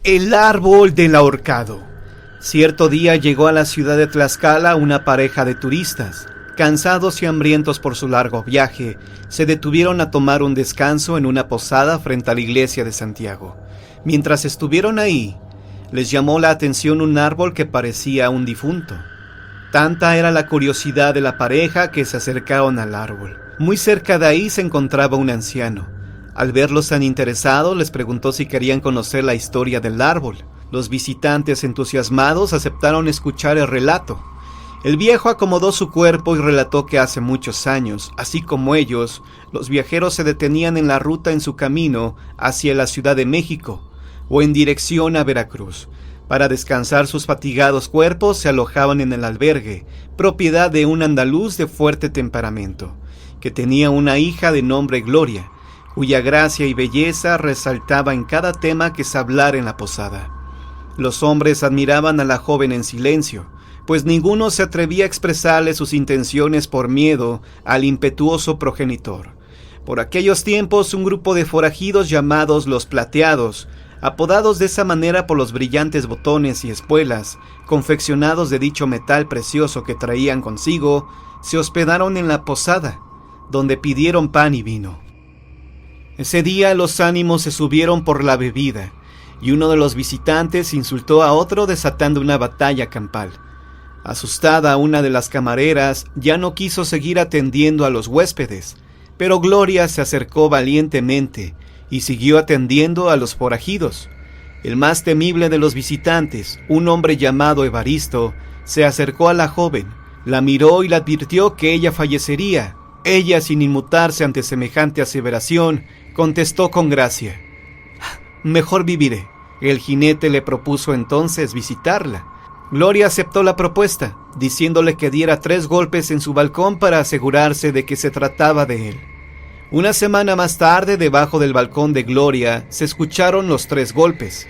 El árbol del ahorcado. Cierto día llegó a la ciudad de Tlaxcala una pareja de turistas. Cansados y hambrientos por su largo viaje, se detuvieron a tomar un descanso en una posada frente a la iglesia de Santiago. Mientras estuvieron ahí, les llamó la atención un árbol que parecía un difunto. Tanta era la curiosidad de la pareja que se acercaron al árbol. Muy cerca de ahí se encontraba un anciano. Al verlos tan interesados, les preguntó si querían conocer la historia del árbol. Los visitantes entusiasmados aceptaron escuchar el relato. El viejo acomodó su cuerpo y relató que hace muchos años, así como ellos, los viajeros se detenían en la ruta en su camino hacia la Ciudad de México o en dirección a Veracruz. Para descansar sus fatigados cuerpos se alojaban en el albergue, propiedad de un andaluz de fuerte temperamento, que tenía una hija de nombre Gloria, cuya gracia y belleza resaltaba en cada tema que se hablara en la posada. Los hombres admiraban a la joven en silencio, pues ninguno se atrevía a expresarle sus intenciones por miedo al impetuoso progenitor. Por aquellos tiempos, un grupo de forajidos llamados los Plateados, apodados de esa manera por los brillantes botones y espuelas, confeccionados de dicho metal precioso que traían consigo, se hospedaron en la posada, donde pidieron pan y vino. Ese día los ánimos se subieron por la bebida, y uno de los visitantes insultó a otro desatando una batalla campal. Asustada, una de las camareras ya no quiso seguir atendiendo a los huéspedes, pero Gloria se acercó valientemente y siguió atendiendo a los forajidos. El más temible de los visitantes, un hombre llamado Evaristo, se acercó a la joven, la miró y le advirtió que ella fallecería. Ella, sin inmutarse ante semejante aseveración, contestó con gracia: «Mejor viviré». El jinete le propuso entonces visitarla. Gloria aceptó la propuesta, diciéndole que diera 3 golpes en su balcón para asegurarse de que se trataba de él. Una semana más tarde, debajo del balcón de Gloria, se escucharon los 3 golpes.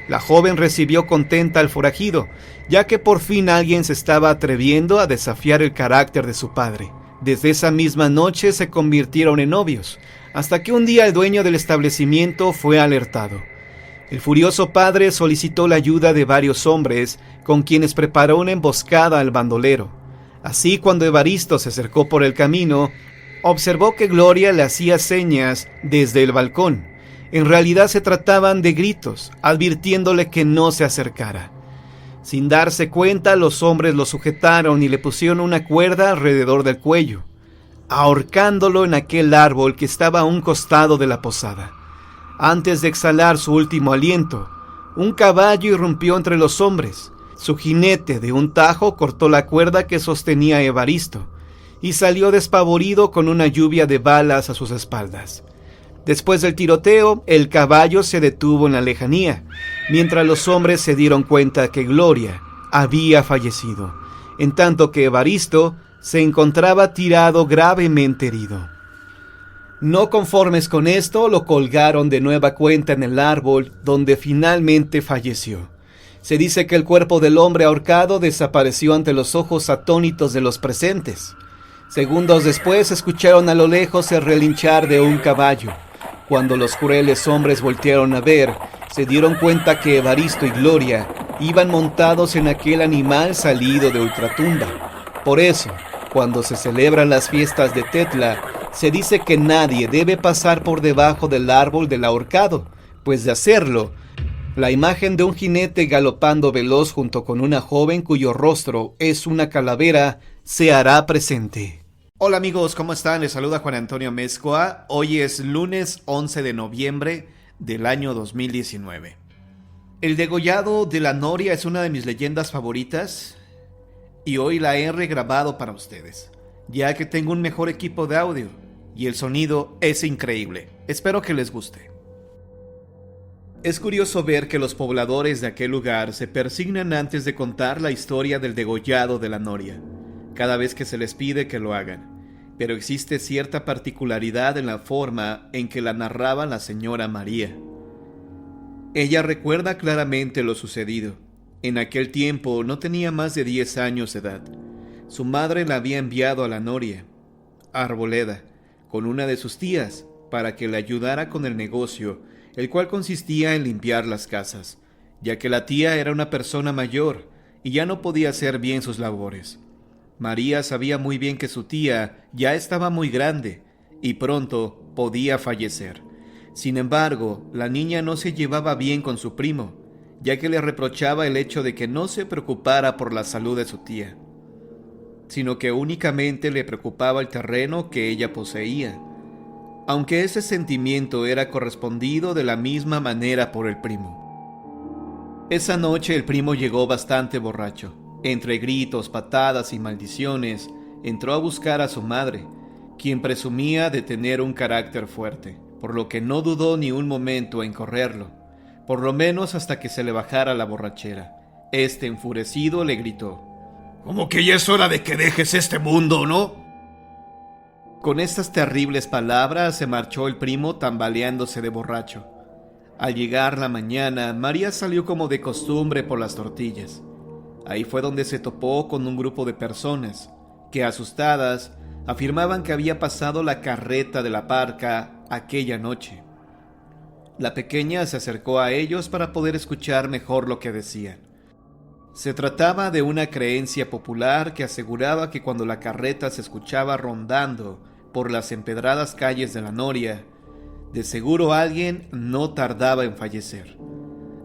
La joven recibió contenta al forajido, ya que por fin alguien se estaba atreviendo a desafiar el carácter de su padre. Desde esa misma noche se convirtieron en novios, hasta que un día el dueño del establecimiento fue alertado. El furioso padre solicitó la ayuda de varios hombres, con quienes preparó una emboscada al bandolero. Así, cuando Evaristo se acercó por el camino, observó que Gloria le hacía señas desde el balcón. En realidad se trataban de gritos, advirtiéndole que no se acercara. Sin darse cuenta, los hombres lo sujetaron y le pusieron una cuerda alrededor del cuello, ahorcándolo en aquel árbol que estaba a un costado de la posada. Antes de exhalar su último aliento, un caballo irrumpió entre los hombres. Su jinete de un tajo cortó la cuerda que sostenía a Evaristo y salió despavorido con una lluvia de balas a sus espaldas. Después del tiroteo, el caballo se detuvo en la lejanía, mientras los hombres se dieron cuenta que Gloria había fallecido, en tanto que Evaristo se encontraba tirado gravemente herido. No conformes con esto, lo colgaron de nueva cuenta en el árbol, donde finalmente falleció. Se dice que el cuerpo del hombre ahorcado desapareció ante los ojos atónitos de los presentes. Segundos después escucharon a lo lejos el relinchar de un caballo. Cuando los crueles hombres voltearon a ver, se dieron cuenta que Evaristo y Gloria iban montados en aquel animal salido de ultratumba. Por eso, cuando se celebran las fiestas de Tetla, se dice que nadie debe pasar por debajo del árbol del ahorcado, pues de hacerlo, la imagen de un jinete galopando veloz junto con una joven cuyo rostro es una calavera se hará presente. Hola amigos, ¿cómo están? Les saluda Juan Antonio Mezcua. Hoy es lunes 11 de noviembre del año 2019. El degollado de la noria es una de mis leyendas favoritas y hoy la he regrabado para ustedes, ya que tengo un mejor equipo de audio y el sonido es increíble. Espero que les guste. Es curioso ver que los pobladores de aquel lugar se persignan antes de contar la historia del degollado de la noria, cada vez que se les pide que lo hagan. Pero existe cierta particularidad en la forma en que la narraba la señora María. Ella recuerda claramente lo sucedido. En aquel tiempo no tenía más de 10 años de edad. Su madre la había enviado a la noria, a Arboleda, con una de sus tías, para que le ayudara con el negocio, el cual consistía en limpiar las casas. ya que la tía era una persona mayor y ya no podía hacer bien sus labores. María sabía muy bien que su tía ya estaba muy grande y pronto podía fallecer. Sin embargo, la niña no se llevaba bien con su primo, ya que le reprochaba el hecho de que no se preocupara por la salud de su tía, sino que únicamente le preocupaba el terreno que ella poseía, aunque ese sentimiento era correspondido de la misma manera por el primo. Esa noche el primo llegó bastante borracho. Entre gritos, patadas y maldiciones, entró a buscar a su madre, quien presumía de tener un carácter fuerte, por lo que no dudó ni un momento en correrlo, por lo menos hasta que se le bajara la borrachera. Este, enfurecido, le gritó: «¿Cómo que ya es hora de que dejes este mundo, no?» Con estas terribles palabras se marchó el primo tambaleándose de borracho. Al llegar la mañana, María salió como de costumbre por las tortillas. Ahí fue donde se topó con un grupo de personas que, asustadas, afirmaban que había pasado la carreta de la parca aquella noche. La pequeña se acercó a ellos para poder escuchar mejor lo que decían. Se trataba de una creencia popular que aseguraba que cuando la carreta se escuchaba rondando por las empedradas calles de la Noria, de seguro alguien no tardaba en fallecer.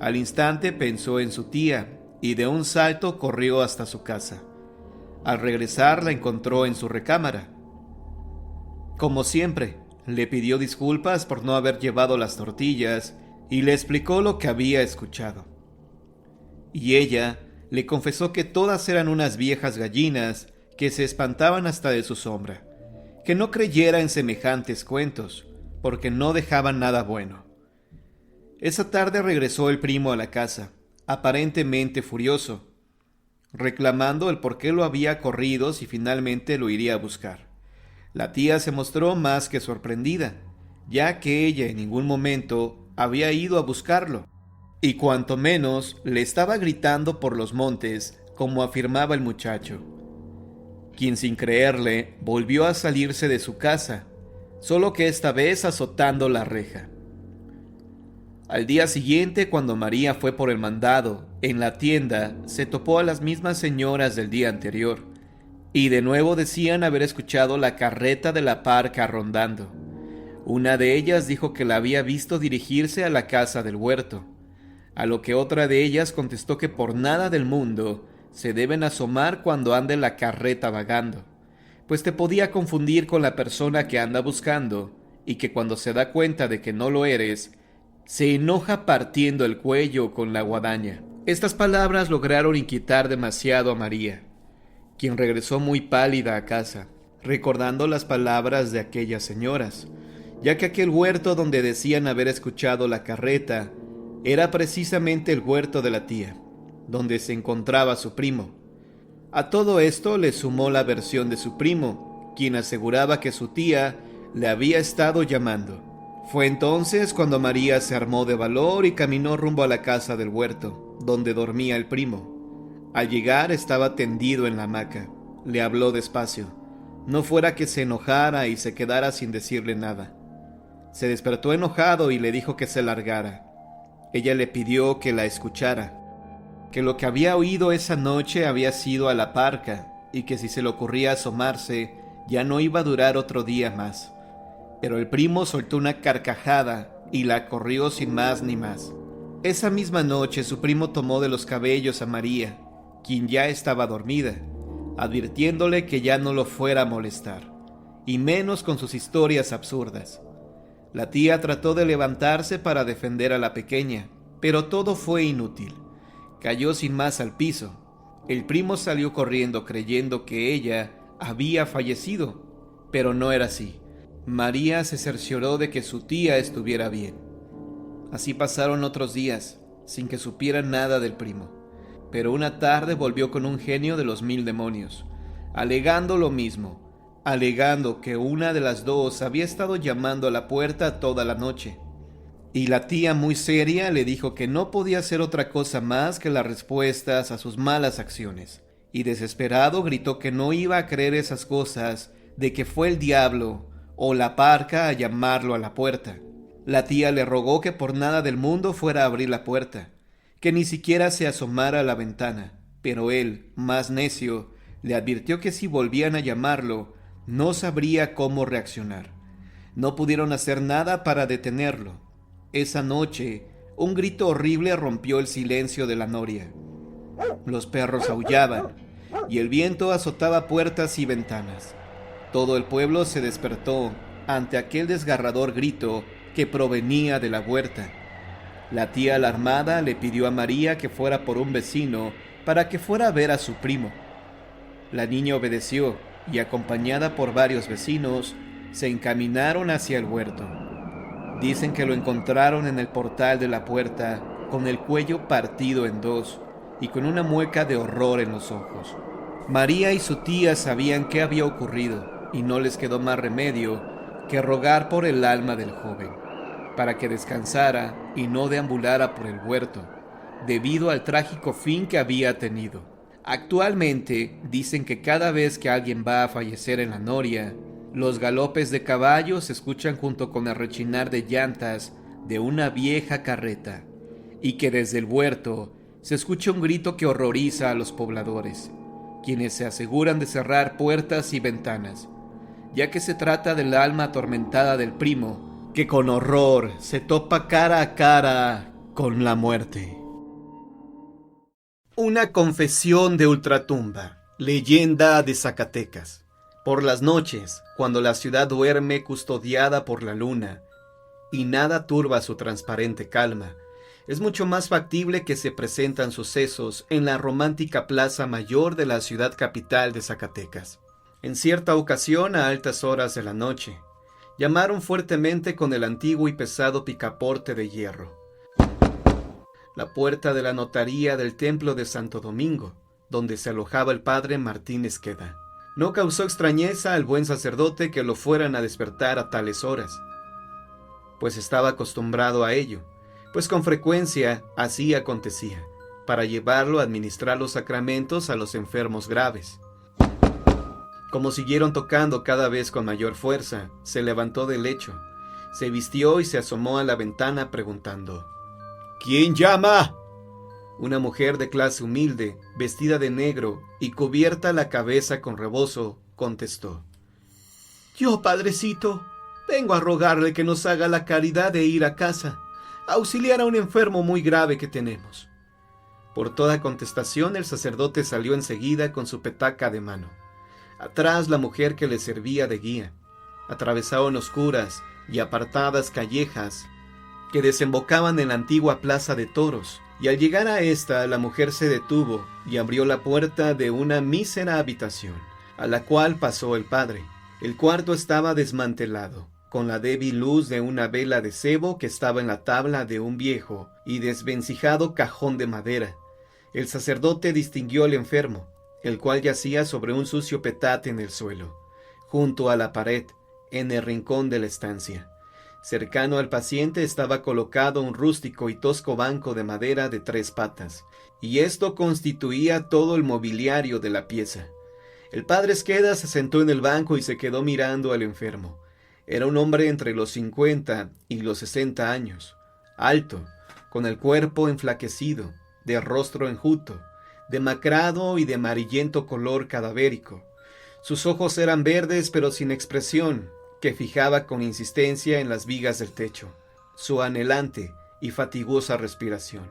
Al instante pensó en su tía y de un salto corrió hasta su casa. Al regresar la encontró en su recámara. Como siempre, le pidió disculpas por no haber llevado las tortillas y le explicó lo que había escuchado. Y ella le confesó que todas eran unas viejas gallinas que se espantaban hasta de su sombra, que no creyera en semejantes cuentos, porque no dejaban nada bueno. Esa tarde regresó el primo a la casa, aparentemente furioso, reclamando el por qué lo había corrido si finalmente lo iría a buscar. La tía se mostró más que sorprendida, ya que ella en ningún momento había ido a buscarlo, y cuanto menos le estaba gritando por los montes, como afirmaba el muchacho, quien sin creerle volvió a salirse de su casa, solo que esta vez azotando la reja. Al día siguiente, cuando María fue por el mandado, en la tienda se topó a las mismas señoras del día anterior, y de nuevo decían haber escuchado la carreta de la parca rondando. Una de ellas dijo que la había visto dirigirse a la casa del huerto, a lo que otra de ellas contestó que por nada del mundo se deben asomar cuando ande la carreta vagando, pues te podía confundir con la persona que anda buscando, y que cuando se da cuenta de que no lo eres, se enoja partiendo el cuello con la guadaña. Estas palabras lograron inquietar demasiado a María, quien regresó muy pálida a casa, recordando las palabras de aquellas señoras, ya que aquel huerto donde decían haber escuchado la carreta era precisamente el huerto de la tía, donde se encontraba su primo. A todo esto le sumó la versión de su primo, quien aseguraba que su tía le había estado llamando. Fue entonces cuando María se armó de valor y caminó rumbo a la casa del huerto, donde dormía el primo. Al llegar estaba tendido en la hamaca. Le habló despacio, no fuera que se enojara y se quedara sin decirle nada. Se despertó enojado y le dijo que se largara. Ella le pidió que la escuchara, que lo que había oído esa noche había sido a la parca y que si se le ocurría asomarse ya no iba a durar otro día más. Pero el primo soltó una carcajada y la corrió sin más ni más. Esa misma noche su primo tomó de los cabellos a María, quien ya estaba dormida, advirtiéndole que ya no lo fuera a molestar, y menos con sus historias absurdas. La tía trató de levantarse para defender a la pequeña, pero todo fue inútil. Cayó sin más al piso. El primo salió corriendo creyendo que ella había fallecido, pero no era así. María se cercioró de que su tía estuviera bien. Así pasaron otros días, sin que supiera nada del primo. Pero una tarde volvió con un genio de los 1000 demonios, alegando lo mismo, alegando que una de las dos había estado llamando a la puerta toda la noche. Y la tía, muy seria, le dijo que no podía hacer otra cosa más que las respuestas a sus malas acciones. Y desesperado gritó que no iba a creer esas cosas de que fue el diablo o la parca a llamarlo a la puerta. La tía le rogó que por nada del mundo fuera a abrir la puerta, que ni siquiera se asomara a la ventana, pero él, más necio, le advirtió que si volvían a llamarlo, no sabría cómo reaccionar. No pudieron hacer nada para detenerlo. Esa noche, un grito horrible rompió el silencio de la noria. Los perros aullaban, y el viento azotaba puertas y ventanas. Todo el pueblo se despertó ante aquel desgarrador grito que provenía de la huerta. La tía alarmada le pidió a María que fuera por un vecino para que fuera a ver a su primo. La niña obedeció y, acompañada por varios vecinos, se encaminaron hacia el huerto. Dicen que lo encontraron en el portal de la puerta, con el cuello partido en dos y con una mueca de horror en los ojos. María y su tía sabían qué había ocurrido y no les quedó más remedio que rogar por el alma del joven, para que descansara y no deambulara por el huerto, debido al trágico fin que había tenido. Actualmente dicen que cada vez que alguien va a fallecer en la noria, los galopes de caballos se escuchan junto con el rechinar de llantas de una vieja carreta, y que desde el huerto se escucha un grito que horroriza a los pobladores, quienes se aseguran de cerrar puertas y ventanas, ya que se trata del alma atormentada del primo, que con horror se topa cara a cara con la muerte. Una confesión de ultratumba, leyenda de Zacatecas. Por las noches, cuando la ciudad duerme custodiada por la luna, y nada turba su transparente calma, es mucho más factible que se presentan sucesos en la romántica plaza mayor de la ciudad capital de Zacatecas. En cierta ocasión, a altas horas de la noche, llamaron fuertemente con el antiguo y pesado picaporte de hierro. La puerta de la notaría del templo de Santo Domingo, donde se alojaba el padre Martín Esqueda. No causó extrañeza al buen sacerdote que lo fueran a despertar a tales horas, pues estaba acostumbrado a ello, pues con frecuencia así acontecía, para llevarlo a administrar los sacramentos a los enfermos graves. Como siguieron tocando cada vez con mayor fuerza, se levantó del lecho, se vistió y se asomó a la ventana preguntando: ¿Quién llama? Una mujer de clase humilde, vestida de negro y cubierta la cabeza con rebozo, contestó: Yo, padrecito, vengo a rogarle que nos haga la caridad de ir a casa, a auxiliar a un enfermo muy grave que tenemos. Por toda contestación el sacerdote salió enseguida con su petaca de mano. Atrás la mujer que le servía de guía. Atravesaron oscuras y apartadas callejas que desembocaban en la antigua plaza de toros, y al llegar a esta la mujer se detuvo y abrió la puerta de una mísera habitación, a la cual pasó el padre. El cuarto estaba desmantelado, con la débil luz de una vela de cebo que estaba en la tabla de un viejo y desvencijado cajón de madera. El sacerdote distinguió al enfermo, el cual yacía sobre un sucio petate en el suelo, junto a la pared, en el rincón de la estancia. Cercano al paciente estaba colocado un rústico y tosco banco de madera de 3 patas, y esto constituía todo el mobiliario de la pieza. El padre Esqueda se sentó en el banco y se quedó mirando al enfermo. Era un hombre entre los 50 y los 60 años, alto, con el cuerpo enflaquecido, de rostro enjuto, demacrado y de amarillento color cadavérico. Sus ojos eran verdes pero sin expresión, que fijaba con insistencia en las vigas del techo, su anhelante y fatigosa respiración,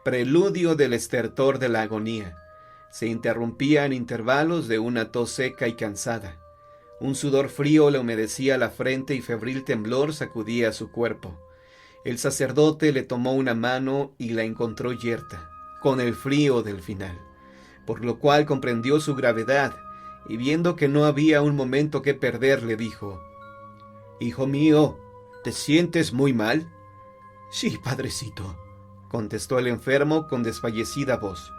preludio del estertor de la agonía, se interrumpía en intervalos de una tos seca y cansada. Un sudor frío le humedecía la frente y febril temblor sacudía su cuerpo. El sacerdote le tomó una mano y la encontró yerta, con el frío del final, por lo cual comprendió su gravedad, y viendo que no había un momento que perder, le dijo: «Hijo mío, ¿te sientes muy mal?» «Sí, padrecito», contestó el enfermo con desfallecida voz,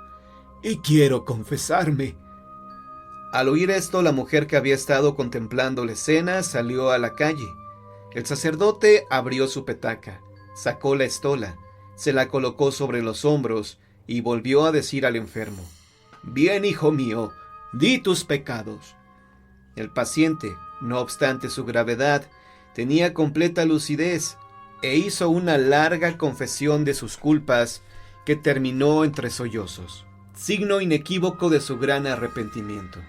«y quiero confesarme». Al oír esto, la mujer que había estado contemplando la escena salió a la calle. El sacerdote abrió su petaca, sacó la estola, se la colocó sobre los hombros y volvió a decir al enfermo: «Bien, hijo mío, di tus pecados». El paciente, no obstante su gravedad, tenía completa lucidez e hizo una larga confesión de sus culpas que terminó entre sollozos, signo inequívoco de su gran arrepentimiento.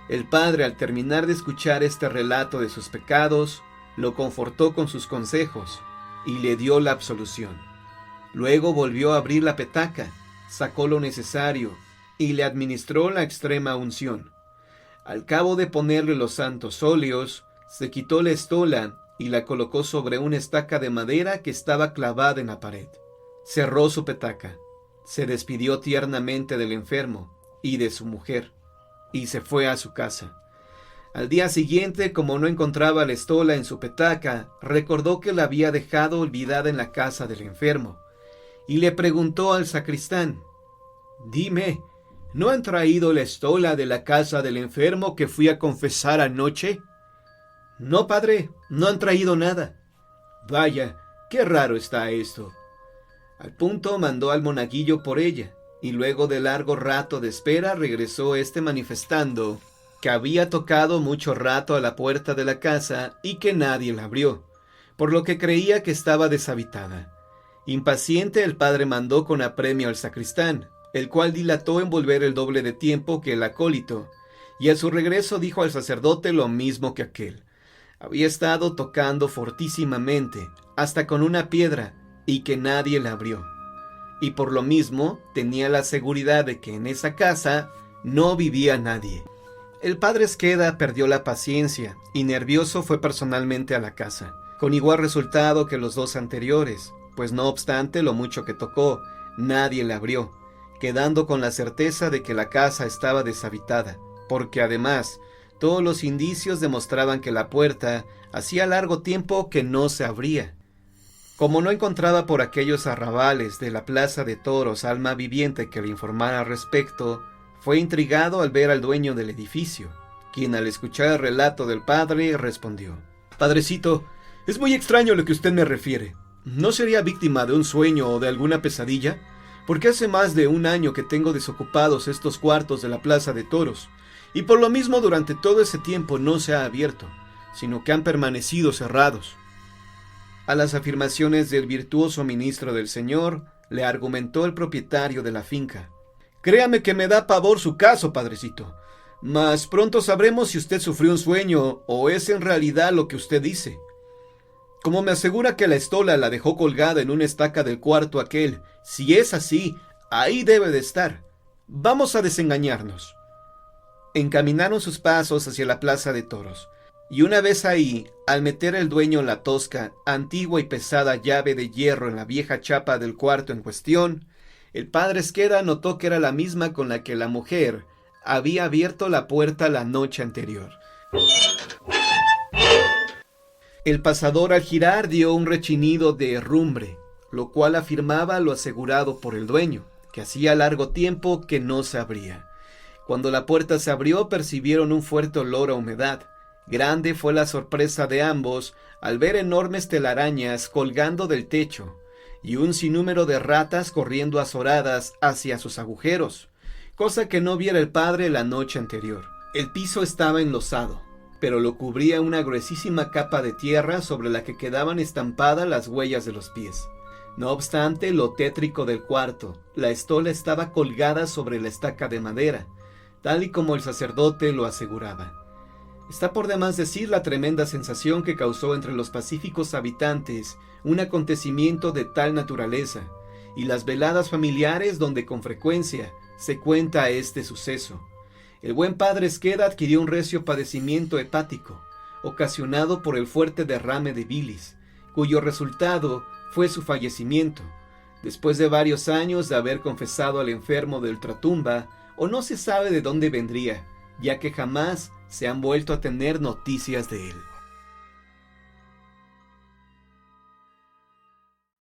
El padre, al terminar de escuchar este relato de sus pecados, lo confortó con sus consejos y le dio la absolución. Luego volvió a abrir la petaca, sacó lo necesario y le administró la extrema unción. Al cabo de ponerle los santos óleos, se quitó la estola y la colocó sobre una estaca de madera que estaba clavada en la pared. Cerró su petaca, se despidió tiernamente del enfermo y de su mujer, y se fue a su casa. Al día siguiente, como no encontraba la estola en su petaca, recordó que la había dejado olvidada en la casa del enfermo, y le preguntó al sacristán: «Dime, ¿no han traído la estola de la casa del enfermo que fui a confesar anoche?» «No, padre, no han traído nada». «Vaya, qué raro está esto». Al punto mandó al monaguillo por ella, y luego de largo rato de espera regresó manifestando que había tocado mucho rato a la puerta de la casa y que nadie la abrió, por lo que creía que estaba deshabitada. Impaciente, el padre mandó con apremio al sacristán, el cual dilató en volver el doble de tiempo que el acólito, y a su regreso dijo al sacerdote lo mismo que aquel. Había estado tocando fortísimamente, hasta con una piedra, y que nadie la abrió. Y por lo mismo tenía la seguridad de que en esa casa no vivía nadie. El padre Esqueda perdió la paciencia y nervioso fue personalmente a la casa, con igual resultado que los dos anteriores, pues no obstante lo mucho que tocó, nadie la abrió, quedando con la certeza de que la casa estaba deshabitada, porque además todos los indicios demostraban que la puerta hacía largo tiempo que no se abría. Como no encontraba por aquellos arrabales de la plaza de toros alma viviente que le informara al respecto, fue intrigado al ver al dueño del edificio, quien al escuchar el relato del padre respondió: «Padrecito, es muy extraño lo que usted me refiere. ¿No sería víctima de un sueño o de alguna pesadilla? Porque hace más de un año que tengo desocupados estos cuartos de la plaza de toros, y por lo mismo durante todo ese tiempo no se ha abierto, sino que han permanecido cerrados». A las afirmaciones del virtuoso ministro del Señor, le argumentó el propietario de la finca: «Créame que me da pavor su caso, padrecito, mas pronto sabremos si usted sufrió un sueño o es en realidad lo que usted dice. Como me asegura que la estola la dejó colgada en una estaca del cuarto aquel, si es así, ahí debe de estar. Vamos a desengañarnos». Encaminaron sus pasos hacia la plaza de toros, y una vez ahí, al meter el dueño la tosca, antigua y pesada llave de hierro en la vieja chapa del cuarto en cuestión, el padre Esqueda notó que era la misma con la que la mujer había abierto la puerta la noche anterior. El pasador al girar dio un rechinido de herrumbre, lo cual afirmaba lo asegurado por el dueño, que hacía largo tiempo que no se abría. Cuando la puerta se abrió, percibieron un fuerte olor a humedad. Grande fue la sorpresa de ambos al ver enormes telarañas colgando del techo y un sinnúmero de ratas corriendo azoradas hacia sus agujeros, cosa que no viera el padre la noche anterior. El piso estaba enlosado, pero lo cubría una gruesísima capa de tierra sobre la que quedaban estampadas las huellas de los pies. No obstante lo tétrico del cuarto, la estola estaba colgada sobre la estaca de madera, tal y como el sacerdote lo aseguraba. Está por demás decir la tremenda sensación que causó entre los pacíficos habitantes un acontecimiento de tal naturaleza, y las veladas familiares donde con frecuencia se cuenta este suceso. El buen padre Esqueda adquirió un recio padecimiento hepático, ocasionado por el fuerte derrame de bilis, cuyo resultado fue su fallecimiento, después de varios años de haber confesado al enfermo de ultratumba, o no se sabe de dónde vendría, ya que jamás se han vuelto a tener noticias de él.